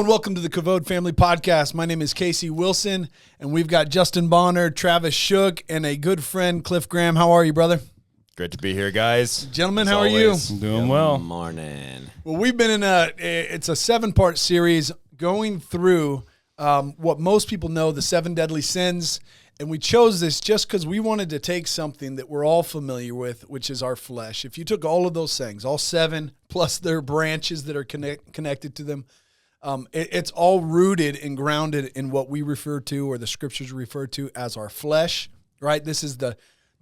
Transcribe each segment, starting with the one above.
Hello and welcome to the KAVOD Family Podcast. My name is Casey Wilson, and we've got Justin Bonner, Travis Shook, and a good friend, Cliff Graham. How are you, brother? Great to be here, guys. Gentlemen, how are you? Doing well. Good morning. Well, we've been in it's a 7-part series going through what most people know, the 7 deadly sins. And we chose this just because we wanted to take something that we're all familiar with, which is our flesh. If you took all of those things, all 7, plus their branches that are connected to them, it's all rooted and grounded in what we refer to, or the scriptures refer to, as our flesh, right? This is the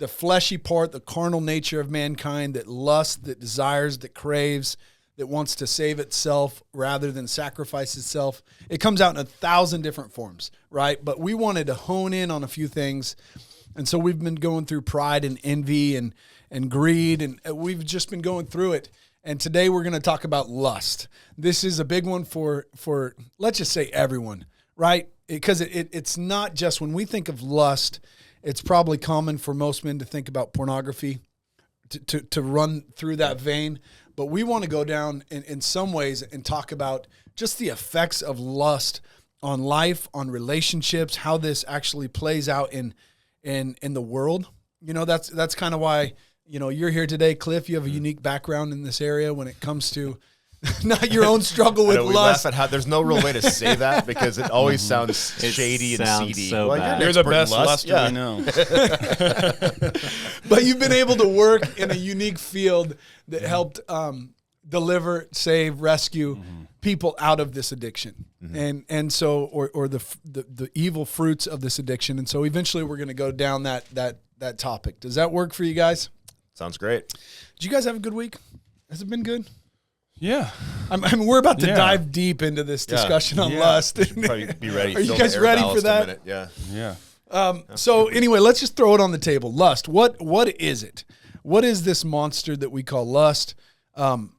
fleshy part, the carnal nature of mankind that lusts, that desires, that craves, that wants to save itself rather than sacrifice itself. It comes out in 1,000 different forms, right? But we wanted to hone in on a few things. And so we've been going through pride and envy and greed, and we've just been going through it. And today we're going to talk about lust. This is a big one for let's just say everyone, right? Because it's not just, when we think of lust, it's probably common for most men to think about pornography, to run through that vein. But we want to go down in some ways and talk about just the effects of lust on life, on relationships, how this actually plays out in the world. You know, that's kind of why, you know, you're here today, Cliff. You have a unique background in this area when it comes to not your own struggle with lust. We laugh at how there's no real way to say that because it always sounds shady and seedy. So bad. You're the best luster we know. But you've been able to work in a unique field that helped deliver, save, rescue people out of this addiction, and so or the evil fruits of this addiction. And so eventually we're going to go down that topic. Does that work for you guys? Sounds great. Did you guys have a good week? Has it been good? Yeah. I mean, we're about to dive deep into this discussion on lust. Probably be ready. Are you guys ready for that? Yeah. So anyway, let's just throw it on the table. Lust. What is it? What is this monster that we call lust? I'm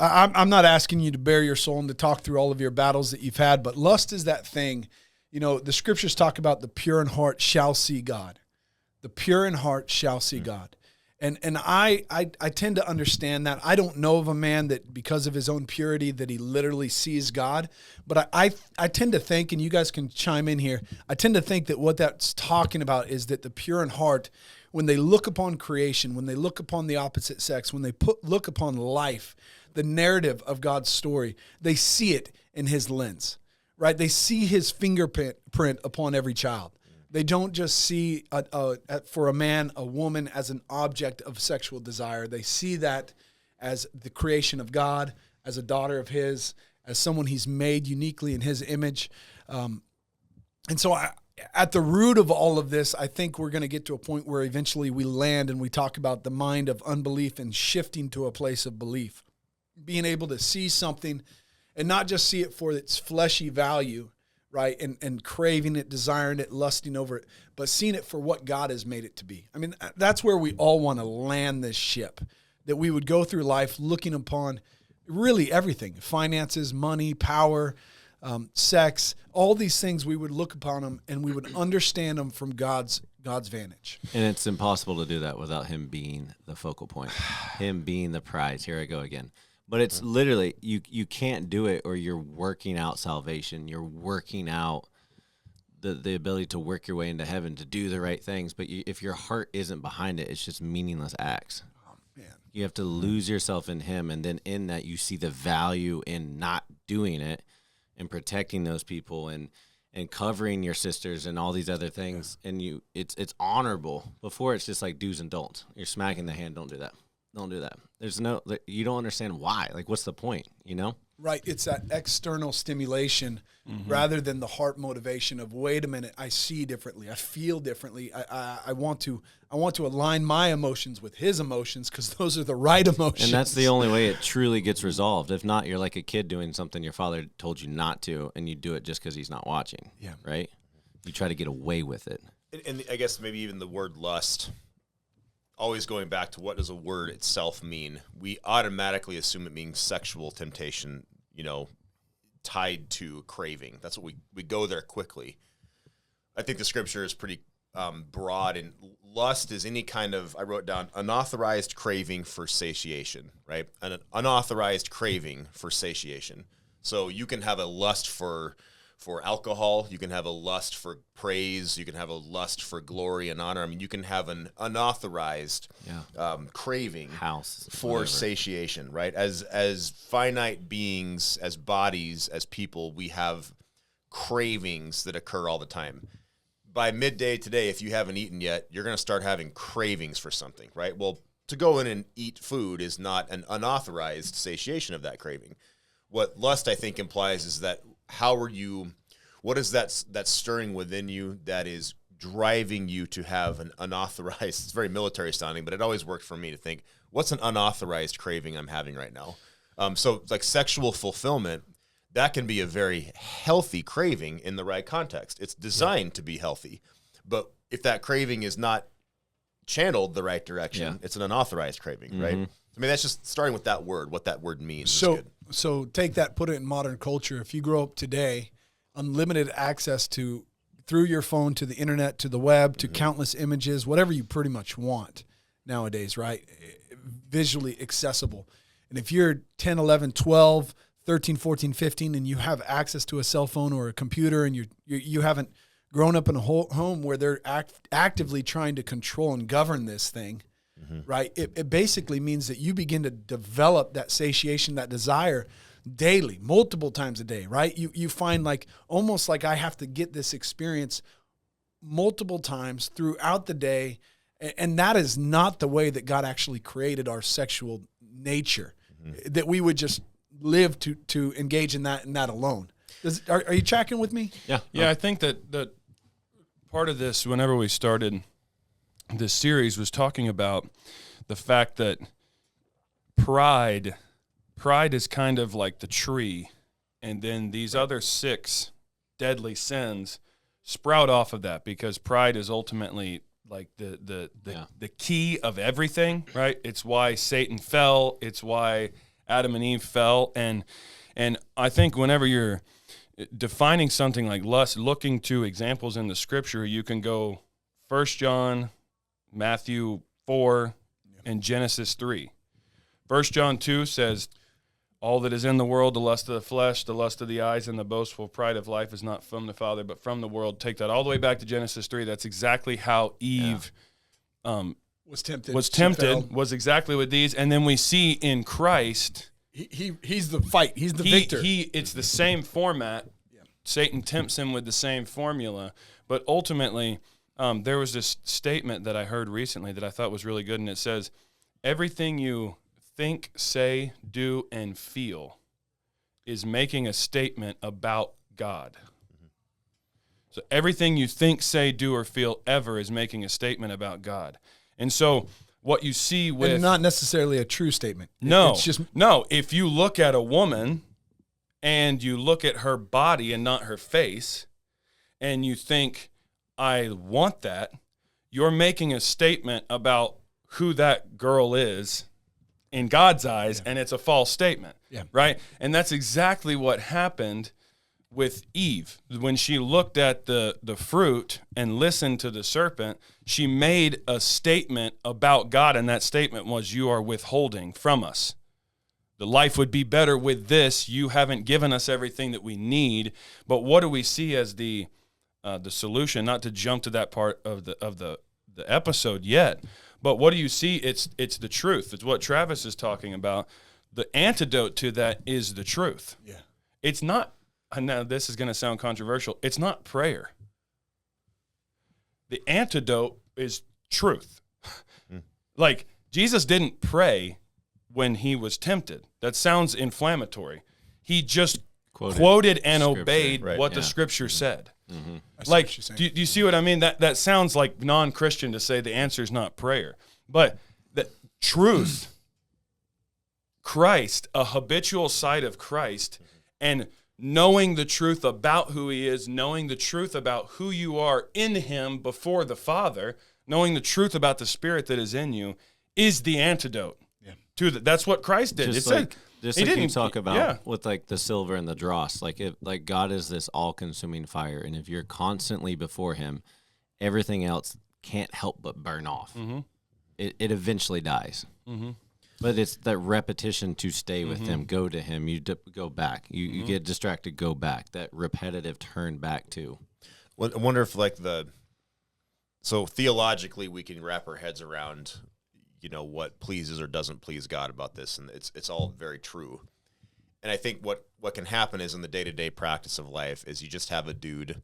not asking you to bare your soul and to talk through all of your battles that you've had, but lust is that thing. You know, the scriptures talk about the pure in heart shall see God. The pure in heart shall see God. And I tend to understand that. I don't know of a man that, because of his own purity, that he literally sees God. But I tend to think, and you guys can chime in here, I tend to think that what that's talking about is that the pure in heart, when they look upon creation, when they look upon the opposite sex, when they look upon life, the narrative of God's story, they see it in his lens, right? They see his fingerprint upon every child. They don't just see, for a man, a woman as an object of sexual desire. They see that as the creation of God, as a daughter of his, as someone he's made uniquely in his image. And so at the root of all of this, I think we're going to get to a point where eventually we land and we talk about the mind of unbelief and shifting to a place of belief. Being able to see something and not just see it for its fleshy value, right, and craving it, desiring it, lusting over it, but seeing it for what God has made it to be. I mean, that's where we all want to land this ship, that we would go through life looking upon really everything, finances, money, power, sex, all these things. We would look upon them and we would understand them from God's vantage. And it's impossible to do that without him being the focal point, him being the prize. Here I go again. But it's literally, you can't do it, or you're working out salvation. You're working out the ability to work your way into heaven, to do the right things. But if your heart isn't behind it, it's just meaningless acts. Oh, man. You have to lose yourself in him, and then in that you see the value in not doing it and protecting those people and covering your sisters and all these other things. Yeah. And it's honorable. Before, it's just like do's and don'ts. You're smacking the hand, don't do that. Don't do that. You don't understand why. Like, what's the point, you know? Right. It's that external stimulation rather than the heart motivation of, wait a minute, I see differently. I feel differently. I want to align my emotions with his emotions because those are the right emotions. And that's the only way it truly gets resolved. If not, you're like a kid doing something your father told you not to, and you do it just because he's not watching. Yeah. Right? You try to get away with it. And I guess maybe even the word lust, always going back to what does a word itself mean, we automatically assume it means sexual temptation, you know, tied to craving. That's what we go there quickly. I think the scripture is pretty broad, and lust is any kind of, I wrote down, unauthorized craving for satiation, right? An unauthorized craving for satiation. So you can have a lust for alcohol, you can have a lust for praise, you can have a lust for glory and honor. I mean, you can have an unauthorized craving for satiation, right? As finite beings, as bodies, as people, we have cravings that occur all the time. By midday today, if you haven't eaten yet, you're going to start having cravings for something, right? Well, to go in and eat food is not an unauthorized satiation of that craving. What lust, I think, implies is that what is that stirring within you that is driving you to have an unauthorized, it's very military sounding, but it always worked for me to think, what's an unauthorized craving I'm having right now? So like sexual fulfillment, that can be a very healthy craving in the right context. It's designed to be healthy. But if that craving is not channeled the right direction, it's an unauthorized craving, right? I mean, that's just starting with that word, what that word means. So take that, put it in modern culture. If you grow up today, unlimited access to, through your phone, to the internet, to the web, to countless images, whatever you pretty much want nowadays, right? Visually accessible. And if you're 10, 11, 12, 13, 14, 15, and you have access to a cell phone or a computer, and you haven't grown up in a home where they're actively trying to control and govern this thing, right? It basically means that you begin to develop that satiation, that desire daily, multiple times a day, right? You find like almost like I have to get this experience multiple times throughout the day, and that is not the way that God actually created our sexual nature, that we would just live to engage in that and that alone. Are you tracking with me? Yeah. I think that part of this, whenever we started this series, was talking about the fact that pride is kind of like the tree, and then these other 6 deadly sins sprout off of that, because pride is ultimately like the key of everything, right? It's why Satan fell. It's why Adam and Eve fell. And I think whenever you're defining something like lust, looking to examples in the scripture, you can go 1 John, Matthew 4, and Genesis 3. 1 John 2 says, all that is in the world, the lust of the flesh, the lust of the eyes, and the boastful pride of life is not from the Father, but from the world. Take that all the way back to Genesis 3. That's exactly how Eve was tempted, was exactly with these. And then we see in Christ, he's the fight. He's the victor. It's the same format. Satan tempts him with the same formula. But ultimately, there was this statement that I heard recently that I thought was really good, and it says, everything you think, say, do, and feel is making a statement about God. So everything you think, say, do, or feel ever is making a statement about God. And so what you see with... And not necessarily a true statement. No. It's just... No, if you look at a woman and you look at her body and not her face, and you think, I want that, you're making a statement about who that girl is in God's eyes, and it's a false statement, right? And that's exactly what happened with Eve. When she looked at the fruit and listened to the serpent, she made a statement about God, and that statement was, you are withholding from us. The life would be better with this. You haven't given us everything that we need. But what do we see as the solution? Not to jump to that part of the episode yet, but what do you see? It's the truth. It's what Travis is talking about. The antidote to that is the truth. Yeah. It's not, now this is going to sound controversial, it's not prayer. The antidote is truth. Like, Jesus didn't pray when he was tempted. That sounds inflammatory. He just quoted and obeyed what the scripture said. Mm-hmm. Like, do you see what I mean? That sounds like non-Christian to say the answer is not prayer. But the truth, Christ, a habitual sight of Christ, and knowing the truth about who he is, knowing the truth about who you are in him before the Father, knowing the truth about the Spirit that is in you, is the antidote to that. That's what Christ did. Just like you talk about with like the silver and the dross, like God is this all-consuming fire, and if you're constantly before him, everything else can't help but burn off. Mm-hmm. It eventually dies. Mm-hmm. But it's that repetition to stay with him, go to him, you go back. You get distracted, go back. That repetitive turn back to. Well, I wonder if so theologically we can wrap our heads around, what pleases or doesn't please God about this, and it's all very true. And I think what can happen is in the day-to-day practice of life is you just have a dude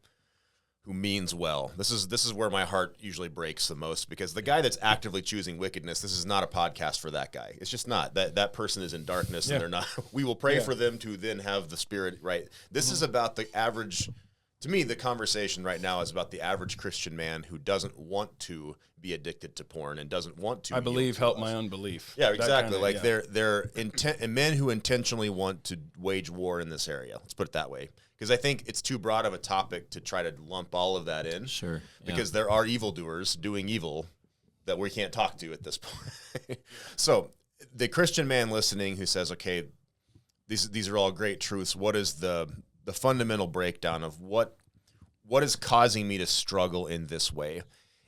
who means well. This is where my heart usually breaks the most, because the guy that's actively choosing wickedness, this is not a podcast for that guy. It's just not. That person is in darkness and they're not. We will pray for them to then have the Spirit, right? This is about the average. To me, the conversation right now is about the average Christian man who doesn't want to be addicted to porn and doesn't want to. I believe help my unbelief. Yeah, exactly. They're men who intentionally want to wage war in this area. Let's put it that way, because I think it's too broad of a topic to try to lump all of that in. Sure. Because there are evildoers doing evil that we can't talk to at this point. So the Christian man listening who says, "Okay, these are all great truths. What is the fundamental breakdown of what is causing me to struggle in this way?"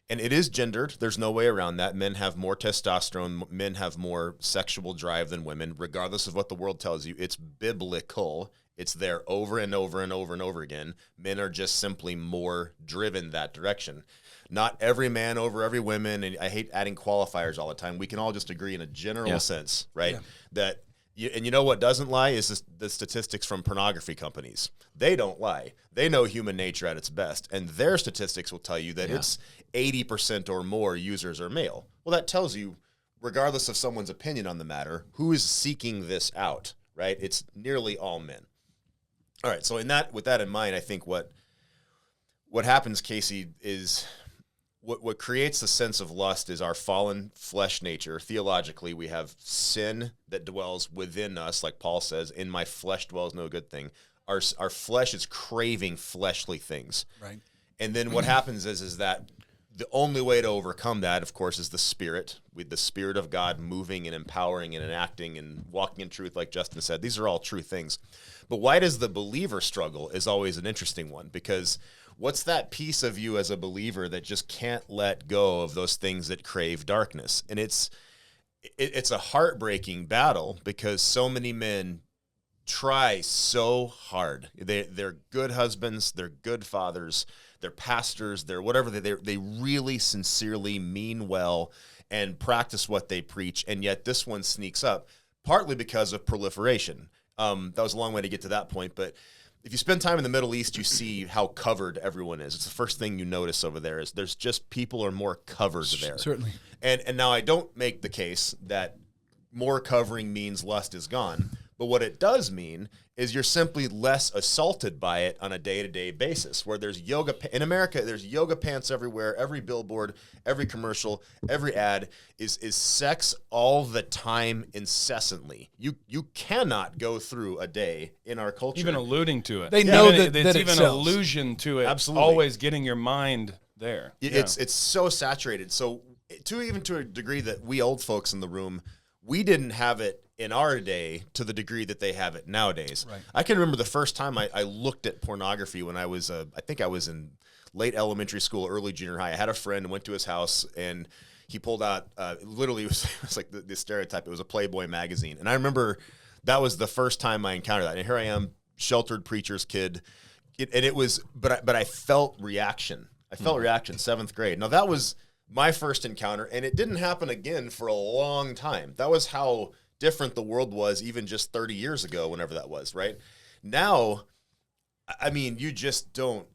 And it is gendered. There's no way around that. Men have more testosterone. Men have more sexual drive than women, regardless of what the world tells you. It's biblical. It's there over and over and over and over again. Men are just simply more driven that direction. Not every man over every woman, and I hate adding qualifiers all the time. We can all just agree in a general sense, right? Yeah. And you know what doesn't lie is the statistics from pornography companies. They don't lie. They know human nature at its best, and their statistics will tell you that it's 80% or more users are male. Well, that tells you, regardless of someone's opinion on the matter, who is seeking this out, right? It's nearly all men. All right, so with that in mind, I think what happens, Casey, is what creates the sense of lust is our fallen flesh nature. Theologically, we have sin that dwells within us, like Paul says, "In my flesh dwells no good thing." Our flesh is craving fleshly things. Right. And then what happens is that the only way to overcome that, of course, is the Spirit, with the Spirit of God moving and empowering and enacting and walking in truth, like Justin said. These are all true things. But why does the believer struggle is always an interesting one, because what's that piece of you as a believer that just can't let go of those things that crave darkness? And it's a heartbreaking battle, because so many men try so hard. They're good husbands, they're good fathers, they're pastors, they're whatever. They really sincerely mean well and practice what they preach, and yet this one sneaks up, partly because of proliferation. That was a long way to get to that point, but if you spend time in the Middle East, you see how covered everyone is. It's the first thing you notice over there is there's just people are more covered there. Certainly. And now I don't make the case that more covering means lust is gone, but what it does mean is you're simply less assaulted by it on a day-to-day basis, where there's yoga. In America, there's yoga pants everywhere. Every billboard, every commercial, every ad is sex all the time, incessantly. You cannot go through a day in our culture. Even alluding to it. They know that that it's it even sells. allusion to it. Absolutely. Always getting your mind there. It's so saturated. So even to a degree that we old folks in the room, we didn't have it in our day to the degree that they have it nowadays. Right. I can remember the first time I looked at pornography when I was, I think I was in late elementary school, early junior high. I had a friend and went to his house, and he pulled out, literally, it was like the stereotype. It was a Playboy magazine. And I remember that was the first time I encountered that. And here I am, sheltered preacher's kid. But I felt reaction. I felt reaction, 7th grade. Now, that was my first encounter, and it didn't happen again for a long time. That was how different the world was even just 30 years ago, whenever that was, right? Now, I mean, you just don't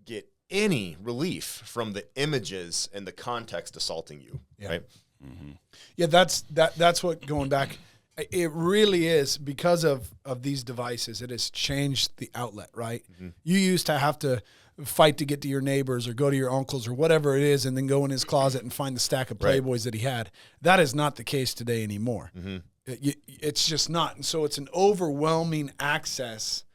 get any relief from the images and the context assaulting you, right? Mm-hmm. Yeah, that's what, going back, it really is because of these devices. It has changed the outlet, right? Mm-hmm. You used to have to fight to get to your neighbors or go to your uncles or whatever it is, and then go in his closet and find the stack of Playboys that he had. That is not the case today anymore. Mm-hmm. It's just not. And so it's an overwhelming access.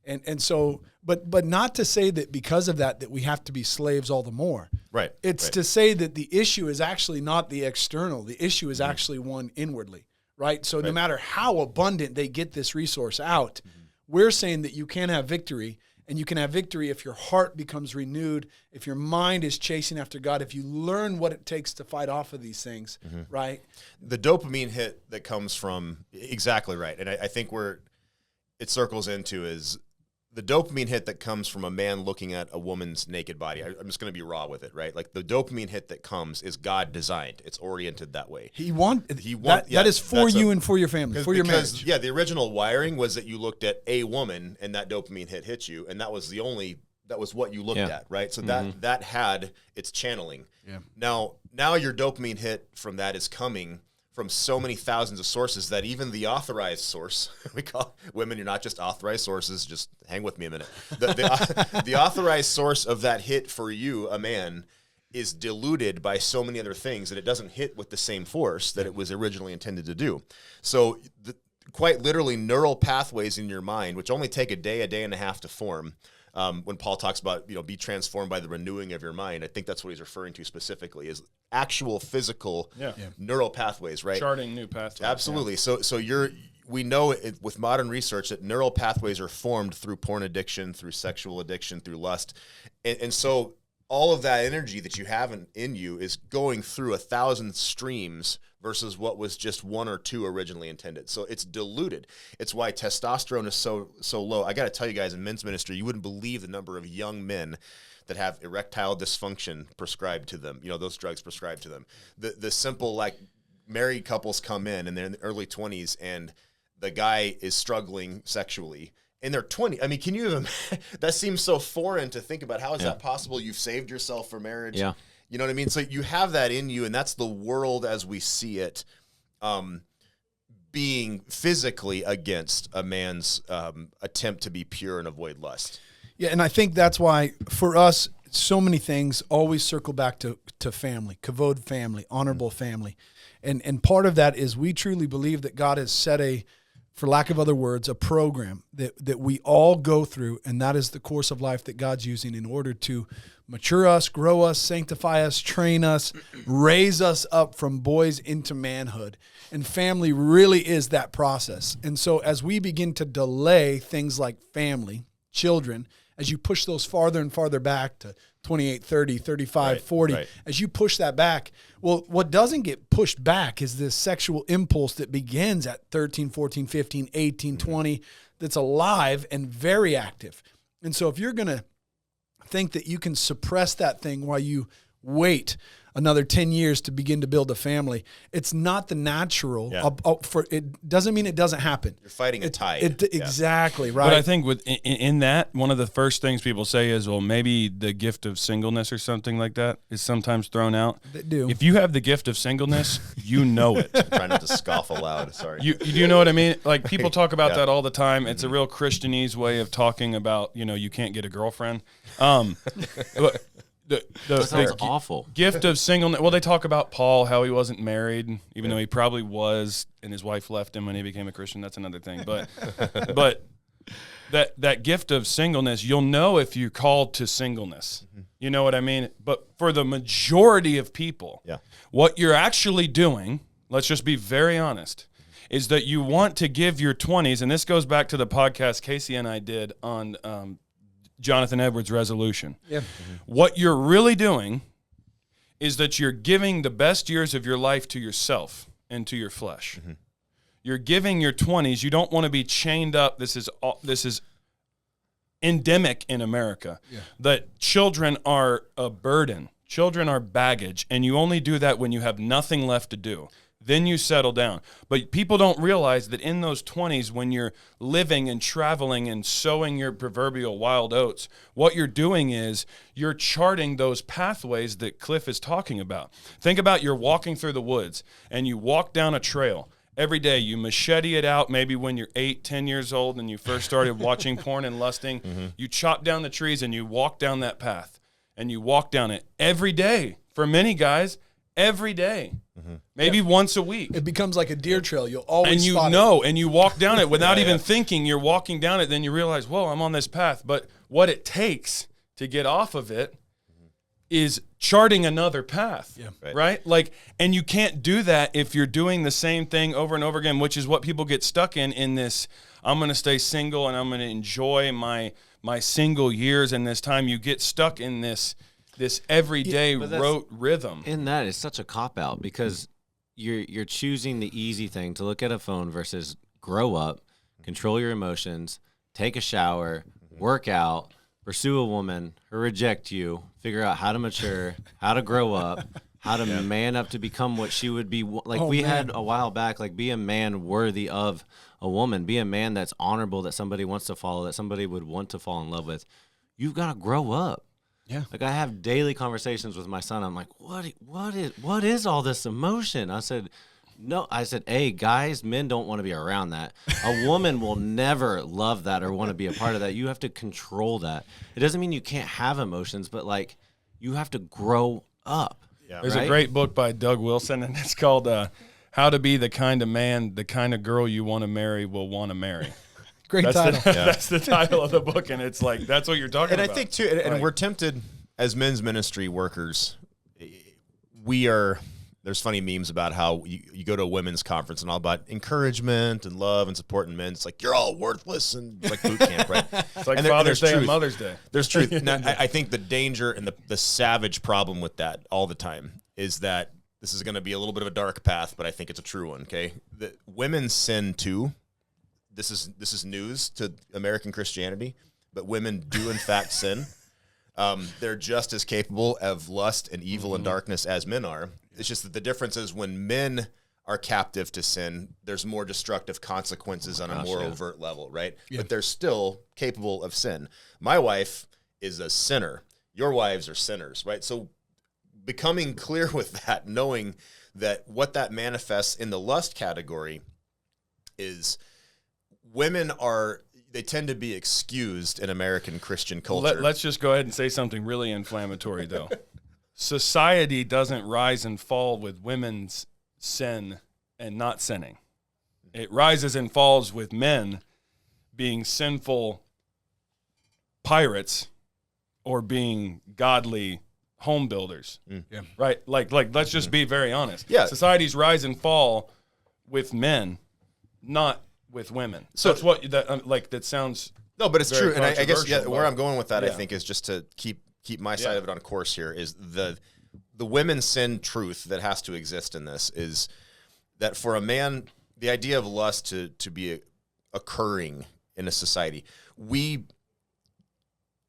And so, but not to say that because of that we have to be slaves all the more. Right. It's to say that the issue is actually not the external. The issue is actually one inwardly, right? So no matter how abundant they get this resource out, we're saying that you can have victory. And you can have victory if your heart becomes renewed, if your mind is chasing after God, if you learn what it takes to fight off of these things, right? The dopamine hit that comes from, exactly right. And I think where it circles into is the dopamine hit that comes from a man looking at a woman's naked body. I'm just going to be raw with it, right? Like the dopamine hit that comes is God designed. It's oriented that way. That is for you and for your family, for your marriage. Yeah, the original wiring was that you looked at a woman and that dopamine hit you, and that was what you looked at, right? So that had its channeling. Yeah. Now your dopamine hit from that is coming from so many thousands of sources that even the authorized source, we call women, you're not just authorized sources, just hang with me a minute. The authorized source of that hit for you, a man, is diluted by so many other things that it doesn't hit with the same force that it was originally intended to do. So quite literally neural pathways in your mind, which only take a day and a half to form. When Paul talks about, be transformed by the renewing of your mind, I think that's what he's referring to specifically, is actual physical neural pathways, right? Charting new pathways. Absolutely. Yeah. So we know with modern research that neural pathways are formed through porn addiction, through sexual addiction, through lust. And so all of that energy that you have in you is going through 1,000 streams versus what was just one or two originally intended. So it's diluted. It's why testosterone is so low. I got to tell you guys, in men's ministry, you wouldn't believe the number of young men that have erectile dysfunction prescribed to them, those drugs prescribed to them. The simple, like, married couples come in and they're in the early 20s and the guy is struggling sexually and they're 20. I mean, can you even, that seems so foreign to think about. How is that possible? You've saved yourself for marriage. Yeah. You know what I mean? So you have that in you, and that's the world as we see it, being physically against a man's attempt to be pure and avoid lust. Yeah, and I think that's why, for us, so many things always circle back to family, KAVOD family, honorable family. And part of that is we truly believe that God has set for lack of other words, a program that we all go through, and that is the course of life that God's using in order to mature us, grow us, sanctify us, train us, raise us up from boys into manhood. And family really is that process. And so as we begin to delay things like family, children, as you push those farther and farther back to 28, 30, 35, 40, as you push that back, well, what doesn't get pushed back is this sexual impulse that begins at 13, 14, 15, 18, 20, that's alive and very active. And so if you're going to think that you can suppress that thing while you wait another 10 years to begin to build a family, it's not the natural. It doesn't mean it doesn't happen. You're fighting a tide. Exactly, right? But I think in that, one of the first things people say is, well, maybe the gift of singleness or something like that is sometimes thrown out. They do. If you have the gift of singleness, you know it. I'm trying not to scoff aloud. Sorry. You know what I mean? Like, people talk about that all the time. It's a real Christianese way of talking about, you can't get a girlfriend. But that sounds awful. Gift of singleness. Well, they talk about Paul, how he wasn't married, even though he probably was, and his wife left him when he became a Christian. That's another thing. But that gift of singleness, you'll know if you're called to singleness. Mm-hmm. You know what I mean? But for the majority of people, what you're actually doing, let's just be very honest, is that you want to give your 20s, and this goes back to the podcast Casey and I did on Jonathan Edwards' resolution. Yeah. Mm-hmm. What you're really doing is that you're giving the best years of your life to yourself and to your flesh. Mm-hmm. You're giving your 20s. You don't want to be chained up. This is endemic in America, that children are a burden. Children are baggage, and you only do that when you have nothing left to do. Then you settle down. But people don't realize that in those 20s, when you're living and traveling and sowing your proverbial wild oats, what you're doing is you're charting those pathways that Cliff is talking about. Think about you're walking through the woods, and you walk down a trail. Every day you machete it out, maybe when you're 8, 10 years old and you first started watching porn and lusting. Mm-hmm. You chop down the trees and you walk down that path, and you walk down it every day. For many guys, every day. Mm-hmm. Maybe once a week. It becomes like a deer trail. You'll always and you walk down it without even thinking. You're walking down it, then you realize, whoa, I'm on this path. But what it takes to get off of it is charting another path, Right. right? Like, and you can't do that if you're doing the same thing over and over again, which is what people get stuck in this, I'm going to stay single and I'm going to enjoy my single years, and this time you get stuck in this everyday rote rhythm. In that, it's such a cop-out because you're choosing the easy thing to look at a phone versus grow up, control your emotions, take a shower, work out, pursue a woman, her reject you, figure out how to mature, how to grow up, how to man up to become what she would be. Like had a while back, like be a man worthy of a woman, be a man that's honorable, that somebody wants to follow, that somebody would want to fall in love with. You've got to grow up. Yeah. Like I have daily conversations with my son. I'm like, what is all this emotion? I said, hey, guys, men don't want to be around that. A woman will never love that or want to be a part of that. You have to control that. It doesn't mean you can't have emotions, but like you have to grow up. Yeah. There's a great book by Doug Wilson, and it's called How to Be the Kind of Man, the Kind of Girl You Want to Marry Will Want to Marry. Great title. That's the title of the book, and it's like, that's what you're talking about. And I think, too, and we're tempted as men's ministry workers, there's funny memes about how you go to a women's conference and all about encouragement and love and support in men. It's like, you're all worthless, and it's like boot camp, right? It's like and Father's Day and truth. Mother's Day. There's truth. Now, I think the danger and the savage problem with that all the time is that this is going to be a little bit of a dark path, but I think it's a true one, okay? The women sin too. This is news to American Christianity, but women do in fact sin. They're just as capable of lust and evil and darkness as men are. It's just that the difference is when men are captive to sin, there's more destructive consequences on a more overt level, right? Yeah. But they're still capable of sin. My wife is a sinner. Your wives are sinners, right? So becoming clear with that, knowing that what that manifests in the lust category is women they tend to be excused in American Christian culture. Let's just go ahead and say something really inflammatory, though. Society doesn't rise and fall with women's sin and not sinning. It rises and falls with men being sinful pirates or being godly home builders. Yeah. Right? Like let's just be very honest. Yeah. Societies rise and fall with men, not with women. So that's what that sounds. No, but it's true, and I guess controversial, where I'm going with that, yeah. I think, is just to keep my side of it on course. Here is the women's sin truth that has to exist in this is that for a man, the idea of lust to be occurring in a society,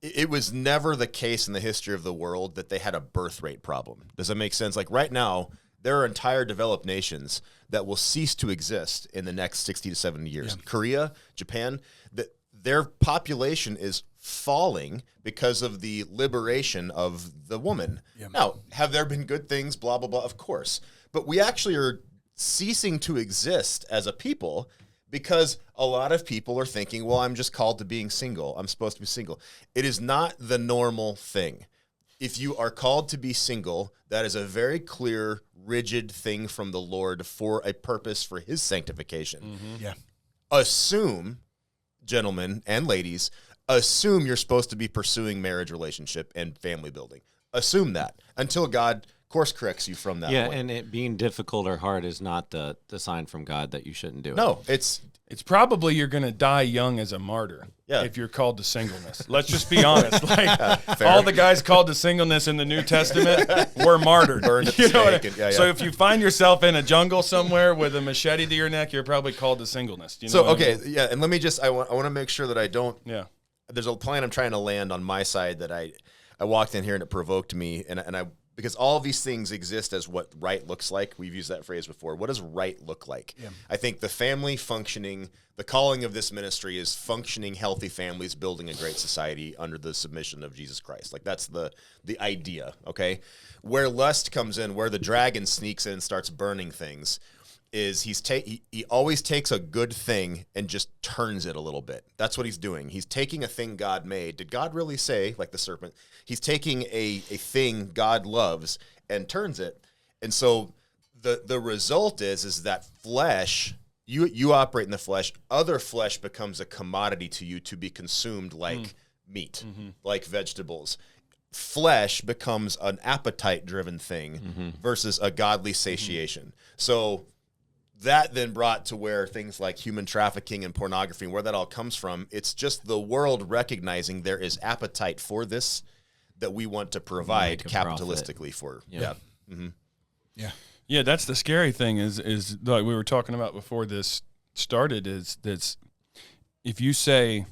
it was never the case in the history of the world that they had a birth rate problem. Does that make sense? Like right now, there are entire developed nations that will cease to exist in the next 60 to 70 years. Yeah. Korea, Japan, their population is falling because of the liberation of the woman. Yeah. Now, have there been good things, blah, blah, blah? Of course. But we actually are ceasing to exist as a people because a lot of people are thinking, well, I'm just called to being single. I'm supposed to be single. It is not the normal thing. If you are called to be single, that is a very clear, rigid thing from the Lord for a purpose for his sanctification. Mm-hmm. Yeah. Assume, gentlemen and ladies, assume you're supposed to be pursuing marriage relationship and family building. Assume that until God course corrects you from that point. And it being difficult or hard is not the sign from God that you shouldn't do it. No, it's probably you're going to die young as a martyr if you're called to singleness. Let's just be honest. Like all the guys called to singleness in the New Testament were martyred. Burned at the stake. So if you find yourself in a jungle somewhere with a machete to your neck, you're probably called to singleness. Do you know I mean? And let me just, I want to make sure that I don't, there's a plan I'm trying to land on my side that I walked in here and it provoked me, and I because all of these things exist as what right looks like. We've used that phrase before. What does right look like? Yeah. I think the family functioning, the calling of this ministry is functioning, healthy families, building a great society under the submission of Jesus Christ. Like that's the idea, okay? Where lust comes in, where the dragon sneaks in and starts burning things, is he always takes a good thing and just turns it a little bit. That's what he's doing. He's taking a thing God made. Did God really say, like the serpent? He's taking a thing God loves and turns it. And so the result is that flesh, you operate in the flesh, other flesh becomes a commodity to you to be consumed like meat, like vegetables. flesh becomes an appetite-driven thing versus a godly satiation. So that then brought to where things like human trafficking and pornography, where that all comes from, it's just the world recognizing there is appetite for this that we want to provide capitalistically for. Yeah. Yeah, that's the scary thing is like we were talking about before this started is that's if you say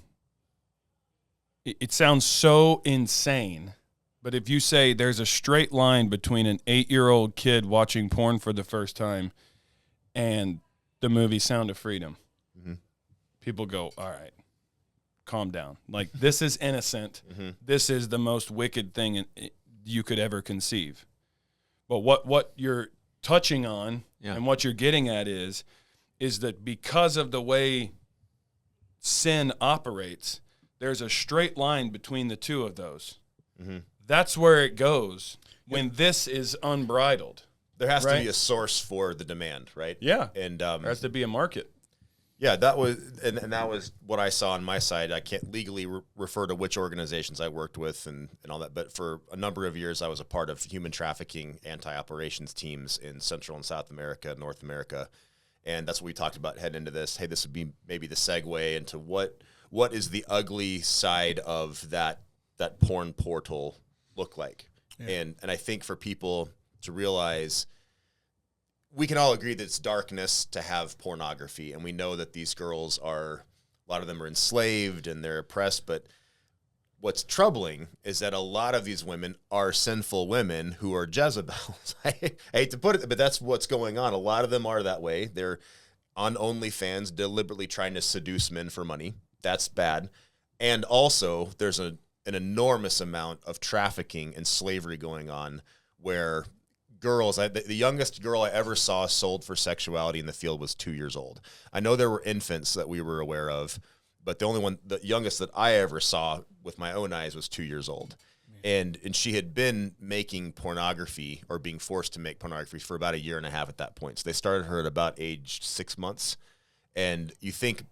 it sounds so insane, but if you say there's a straight line between an 8-year-old kid watching porn for the first time and the movie Sound of Freedom, people go, all right, calm down. Like, this is innocent. This is the most wicked thing you could ever conceive. But what you're touching on and what you're getting at is that because of the way sin operates, there's a straight line between the two of those. That's where it goes when this is unbridled. There has to be a source for the demand, right? Yeah. And there has to be a market. Yeah, that was and that was what I saw on my side. I can't legally refer to which organizations I worked with and all that, but for a number of years I was a part of human trafficking anti-operations teams in Central and South America, North America, and that's what we talked about heading into this. Hey, this would be maybe the segue into what is the ugly side of that porn portal look like, and I think for people to realize. We can all agree that it's darkness to have pornography, and we know that these girls a lot of them are enslaved and they're oppressed, but what's troubling is that a lot of these women are sinful women who are Jezebels. I hate to put it, but that's what's going on. A lot of them are that way. They're on OnlyFans deliberately trying to seduce men for money. That's bad. And also, there's an enormous amount of trafficking and slavery going on where girls, the youngest girl I ever saw sold for sexuality in the field was 2 years old. I know there were infants that we were aware of, but the youngest that I ever saw with my own eyes was 2 years old. And she had been making pornography or being forced to make pornography for about 1.5 years at that point. So they started her at about age 6 months. And you think,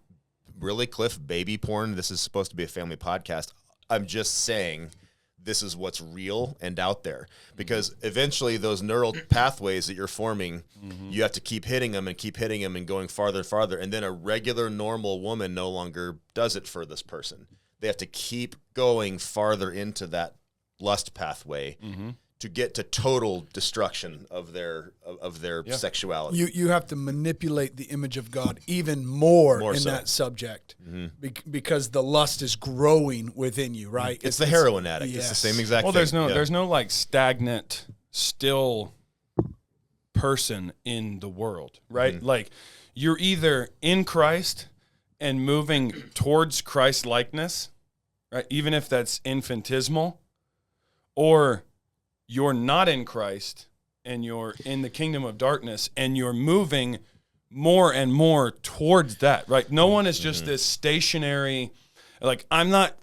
really, Cliff, baby porn? This is supposed to be a family podcast. I'm just saying this is what's real and out there, because eventually those neural pathways that you're forming, you have to keep hitting them and going farther and farther. And then a regular, normal woman no longer does it for this person. They have to keep going farther into that lust pathway to get to total destruction of their sexuality. You have to manipulate the image of God even more in so. that subject because the lust is growing within you, right? It's the heroin addict. Yes. It's the same exact Well, thing. there's no like stagnant, still person in the world, right? Like you're either in Christ and moving towards Christ likeness, right? Even if that's infinitesimal, or you're not in Christ and you're in the kingdom of darkness and you're moving more and more towards that, right? No one is just this stationary, like, I'm not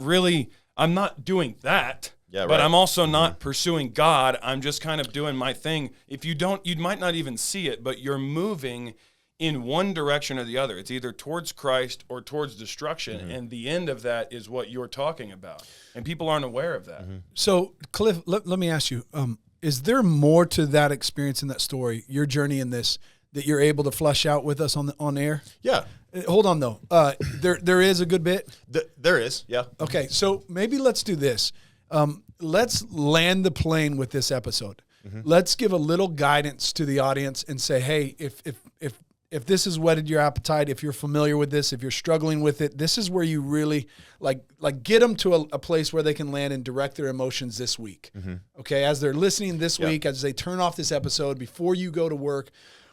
doing that, but I'm also not pursuing God. I'm just kind of doing my thing. If you might not even see it, but you're moving in one direction or the other. It's either towards Christ or towards destruction, and the end of that is what you're talking about. And people aren't aware of that. So, Cliff, let me ask you, is there more to that experience in that story, your journey in this, that you're able to flesh out with us on air? Yeah. Hold on, though. There is a good bit? There is, yeah. Okay, so maybe let's do this. Let's land the plane with this episode. Let's give a little guidance to the audience and say, hey, if this has whetted your appetite, if you're familiar with this, if you're struggling with it, this is where you really like get them to a place where they can land and direct their emotions this week. Okay, as they're listening this week, as they turn off this episode before you go to work,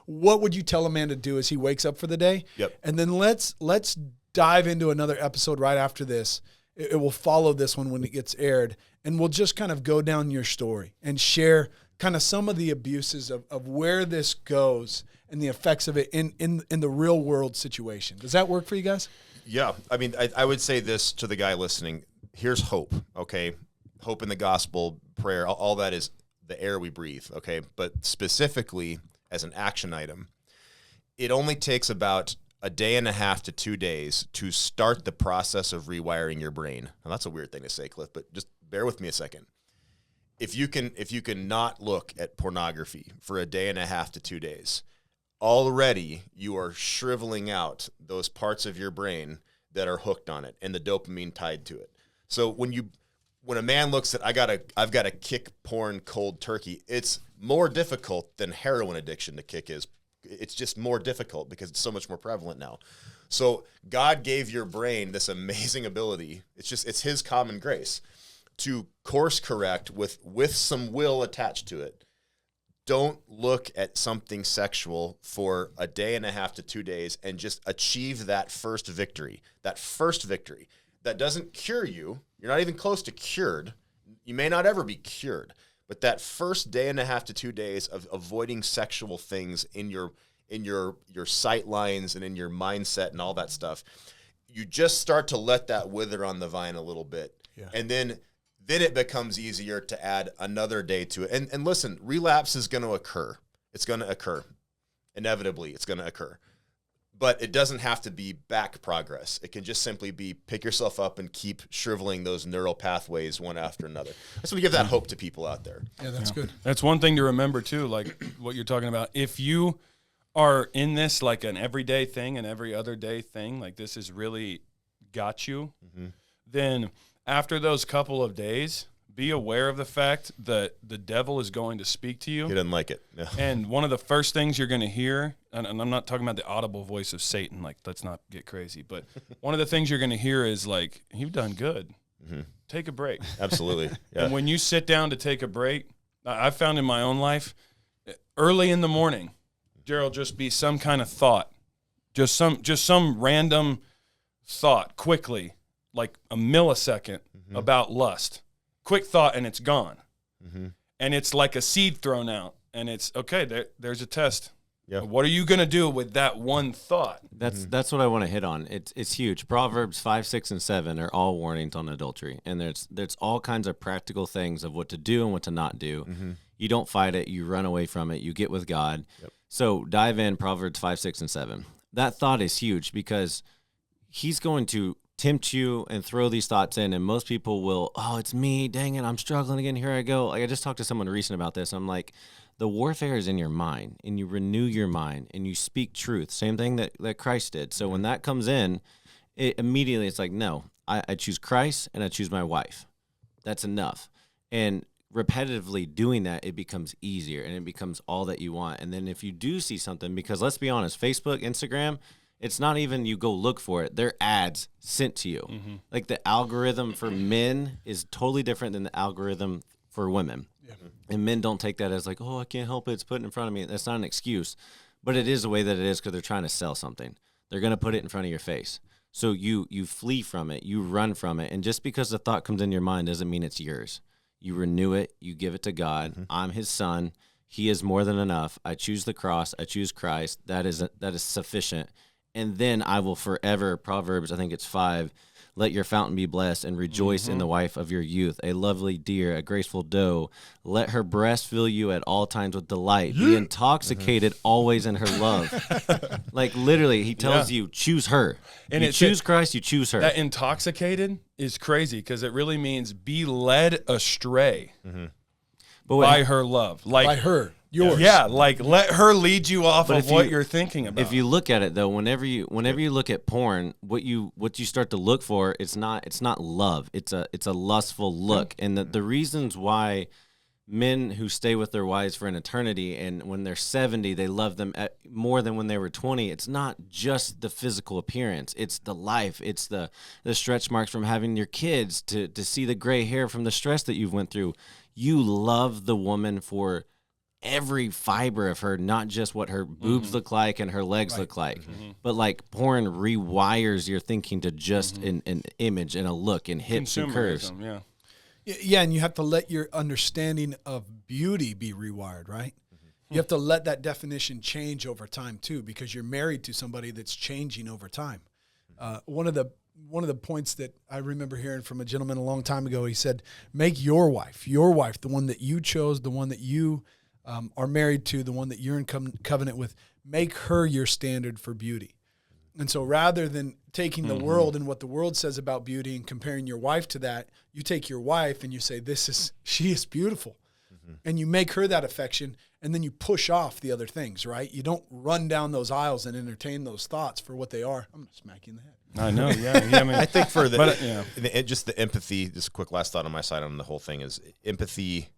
what would you tell a man to do as he wakes up for the day? And then let's dive into another episode right after this. It will follow this one when it gets aired, and we'll just kind of go down your story and share kind of some of the abuses of where this goes and the effects of it in the real world situation. Does that work for you guys? Yeah. I mean, I would say this to the guy listening. Here's hope, okay? Hope in the gospel, prayer, all that is the air we breathe, okay? But specifically as an action item, it only takes about 1.5 to 2 days to start the process of rewiring your brain. Now, that's a weird thing to say, Cliff, but just bear with me a second. if you can not look at pornography for a day and a half to 2 days, already you are shriveling out those parts of your brain that are hooked on it and the dopamine tied to it. So when a man looks at, I've got to kick porn cold turkey, it's more difficult than heroin addiction to kick is. It's just more difficult because it's so much more prevalent now. So God gave your brain this amazing ability. It's his common grace to course correct with some will attached to it. Don't look at something sexual for a day and a half to 2 days and just achieve that first victory. That first victory. That doesn't cure you. You're not even close to cured. You may not ever be cured. But that first day and a half to 2 days of avoiding sexual things in your sight lines and in your mindset and all that stuff, you just start to let that wither on the vine a little bit. Yeah. And then it becomes easier to add another day to it. And listen, relapse is going to occur. It's going to occur. Inevitably, it's going to occur. But it doesn't have to be back progress. It can just simply be pick yourself up and keep shriveling those neural pathways one after another. That's what we give that hope to people out there. Yeah, that's good. That's one thing to remember, too, like what you're talking about. If you are in this like an everyday thing, an every other day thing, like this has really got you, then after those couple of days, be aware of the fact that the devil is going to speak to you. He doesn't like it. No. And one of the first things you're going to hear, and I'm not talking about the audible voice of Satan, like let's not get crazy, but one of the things you're going to hear is like, you've done good. Take a break. Absolutely. Yeah. And when you sit down to take a break, I found in my own life, early in the morning, there'll just be some kind of thought, just some random thought quickly, like a millisecond about lust. Quick thought, and it's gone. And it's like a seed thrown out, and it's, okay, there's a test. Yeah. What are you going to do with that one thought? That's what I want to hit on. It's huge. Proverbs 5, 6, and 7 are all warnings on adultery, and there's all kinds of practical things of what to do and what to not do. You don't fight it. You run away from it. You get with God. Yep. So dive in Proverbs 5, 6, and 7. That thought is huge because he's going to tempt you and throw these thoughts in, and most people will, oh, it's me, dang it, I'm struggling again, here I go. Like I just talked to someone recent about this. I'm like, the warfare is in your mind, and you renew your mind, and you speak truth. Same thing that Christ did. So when that comes in, immediately it's like, no, I choose Christ, and I choose my wife. That's enough. And repetitively doing that, it becomes easier, and it becomes all that you want. And then if you do see something, because let's be honest, Facebook, Instagram, it's not even you go look for it. They're ads sent to you. Like the algorithm for men is totally different than the algorithm for women. And men don't take that as like, oh, I can't help it. It's put in front of me. That's not an excuse. But it is the way that it is because they're trying to sell something. They're going to put it in front of your face. So you flee from it. You run from it. And just because the thought comes in your mind doesn't mean it's yours. You renew it. You give it to God. I'm his son. He is more than enough. I choose the cross. I choose Christ. That is sufficient. And then I will forever, Proverbs, I think it's 5, let your fountain be blessed and rejoice in the wife of your youth, a lovely deer, a graceful doe. Let her breast fill you at all times with delight. Be intoxicated always in her love. Like literally, he tells you, choose her. And you choose Christ, you choose her. That intoxicated is crazy because it really means be led astray by her love. Like by her. Yours. Yeah, like let her lead you off of what you're thinking about. If you look at it though, whenever you look at porn, what you start to look for, it's not love. It's a lustful look. And the reasons why men who stay with their wives for an eternity and when they're 70, they love them more than when they were 20, it's not just the physical appearance. It's the life. It's the stretch marks from having your kids, to see the gray hair from the stress that you've went through. You love the woman for every fiber of her, not just what her boobs look like and her legs look like, but like porn rewires your thinking to just an image and a look and hips and curves. Yeah, and you have to let your understanding of beauty be rewired, right? You have to let that definition change over time too, because you're married to somebody that's changing over time. One of the points that I remember hearing from a gentleman a long time ago, he said, make your wife, the one that you chose, the one that you are married to, the one that you're in covenant with, make her your standard for beauty. And so rather than taking the world and what the world says about beauty and comparing your wife to that, you take your wife and you say, she is beautiful. And you make her that affection, and then you push off the other things, right? You don't run down those aisles and entertain those thoughts for what they are. I'm going to smack you in the head. I know, yeah. I mean, I think for just the empathy, just a quick last thought on my side on the whole thing is empathy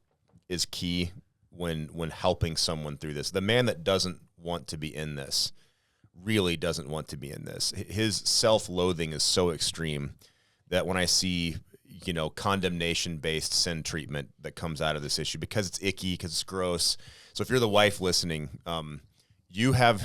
is key when helping someone through this. The man that doesn't want to be in this really doesn't want to be in this. His self-loathing is so extreme that when I see condemnation-based sin treatment that comes out of this issue, because it's icky, because it's gross. So if you're the wife listening, you have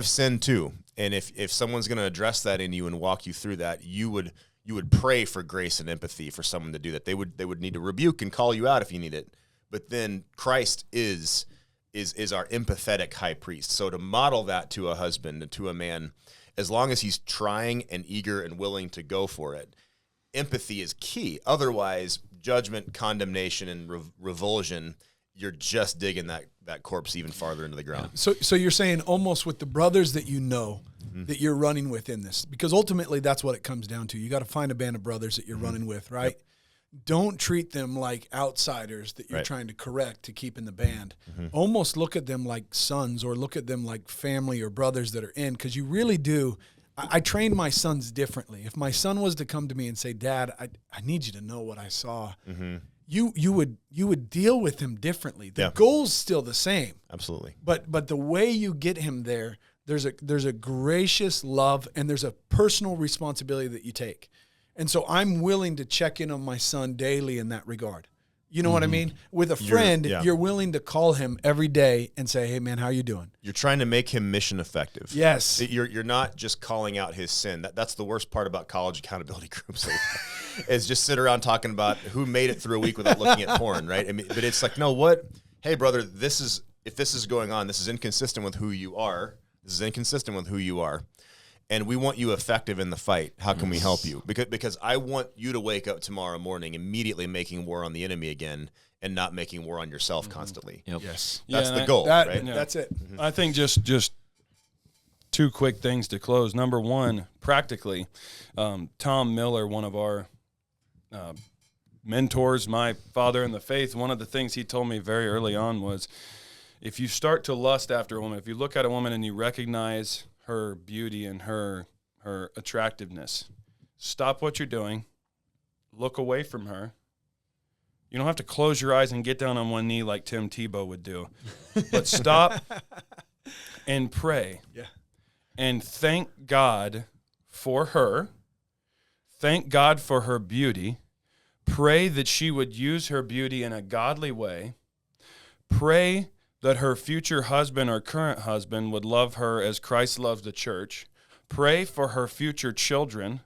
sin too. And if someone's going to address that in you and walk you through that, you would pray for grace and empathy for someone to do that. They would need to rebuke and call you out if you need it. But then Christ is our empathetic high priest. So to model that to a husband and to a man, as long as he's trying and eager and willing to go for it, empathy is key. Otherwise, judgment, condemnation, and revulsion, you're just digging that corpse even farther into the ground. So you're saying almost with the brothers that that you're running with in this, because ultimately that's what it comes down to. You got to find a band of brothers that you're running with, right? Yep. Don't treat them like outsiders that you're trying to correct to keep in the band. Almost look at them like sons, or look at them like family or brothers that are in, because you really do. I train my sons differently. If my son was to come to me and say, Dad, I need you to know what I saw, you would deal with him differently. The goal's still the same. Absolutely. But the way you get him there, there's a gracious love, and there's a personal responsibility that you take. And so I'm willing to check in on my son daily in that regard. You know what I mean? With a friend, you're willing to call him every day and say, hey, man, how you doing? You're trying to make him mission effective. Yes. You're not just calling out his sin. That's the worst part about college accountability groups is just sit around talking about who made it through a week without looking at porn, right? I mean, but it's like, no, what? Hey, brother, if this is going on, this is inconsistent with who you are. This is inconsistent with who you are. And we want you effective in the fight. How can we help you? Because I want you to wake up tomorrow morning immediately making war on the enemy again and not making war on yourself constantly. Yep. Yes. That's the goal, right? Yeah. That's it. I think just two quick things to close. Number one, practically, Tom Miller, one of our mentors, my father in the faith, one of the things he told me very early on was, if you start to lust after a woman, if you look at a woman and you recognize her beauty and her attractiveness, stop what you're doing, look away from her. You don't have to close your eyes and get down on one knee like Tim Tebow would do, but stop and pray. Yeah. And thank God for her. Thank God for her beauty. Pray that she would use her beauty in a godly way. Pray that her future husband or current husband would love her as Christ loves the church. Pray for her future children.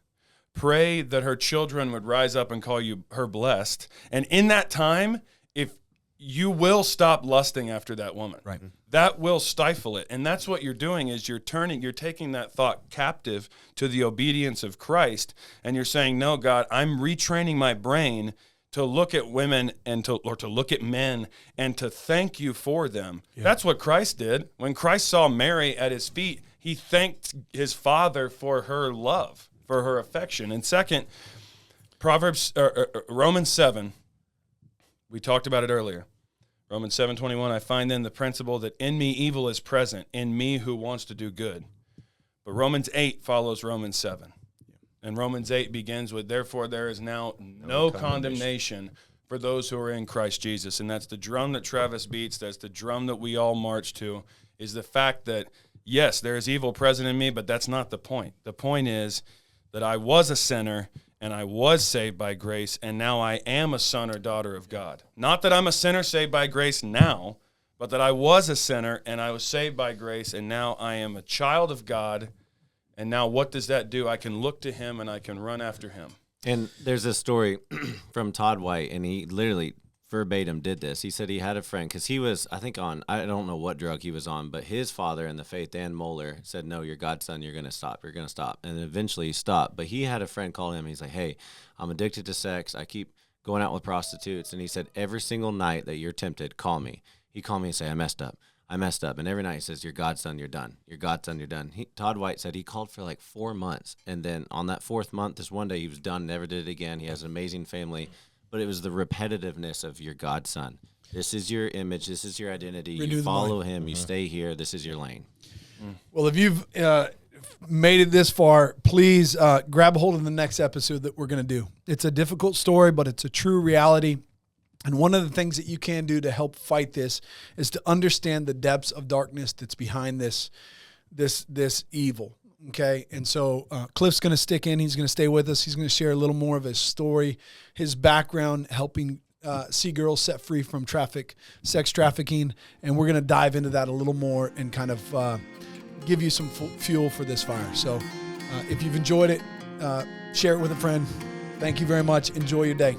Pray that her children would rise up and call you her blessed. And in that time, if you will stop lusting after that woman, right, that will stifle it. And that's what you're doing is you're taking that thought captive to the obedience of Christ. And you're saying, no, God, I'm retraining my brain to look at women or to look at men and to thank you for them. Yeah. That's what Christ did. When Christ saw Mary at his feet, he thanked his Father for her love, for her affection. And second, Romans 7, we talked about it earlier. Romans 7:21, I find then the principle that in me evil is present, in me who wants to do good. But Romans 8 follows Romans 7. And Romans 8 begins with, therefore there is now no condemnation for those who are in Christ Jesus. And that's the drum that Travis beats. That's the drum that we all march to, is the fact that, yes, there is evil present in me, but that's not the point. The point is that I was a sinner and I was saved by grace, and now I am a son or daughter of God. Not that I'm a sinner saved by grace now, but that I was a sinner and I was saved by grace, and now I am a child of God. And now what does that do? I can look to him and I can run after him. And there's a story from Todd White, and he literally verbatim did this. He said he had a friend, because he was, I think, I don't know what drug he was on, but his father in the faith, Dan Moeller, said, no, you're God's son, you're going to stop. And eventually he stopped. But he had a friend call him. He's like, hey, I'm addicted to sex. I keep going out with prostitutes. And he said, every single night that you're tempted, call me. He called me and say, I messed up. I messed up. And every night he says, you're God's son, you're done. You're God's son, you're done. Todd White said he called for like 4 months. And then on that 4th month, this one day he was done, never did it again. He has an amazing family. But it was the repetitiveness of your God's son. This is your image. This is your identity. You follow him. You stay here. This is your lane. Well, if you've made it this far, please grab a hold of the next episode that we're going to do. It's a difficult story, but it's a true reality. And one of the things that you can do to help fight this is to understand the depths of darkness that's behind this evil. Okay. And so Cliff's going to stick in. He's going to stay with us. He's going to share a little more of his story, his background, helping see girls set free from sex trafficking. And we're going to dive into that a little more and kind of give you some fuel for this fire. So if you've enjoyed it, share it with a friend. Thank you very much. Enjoy your day.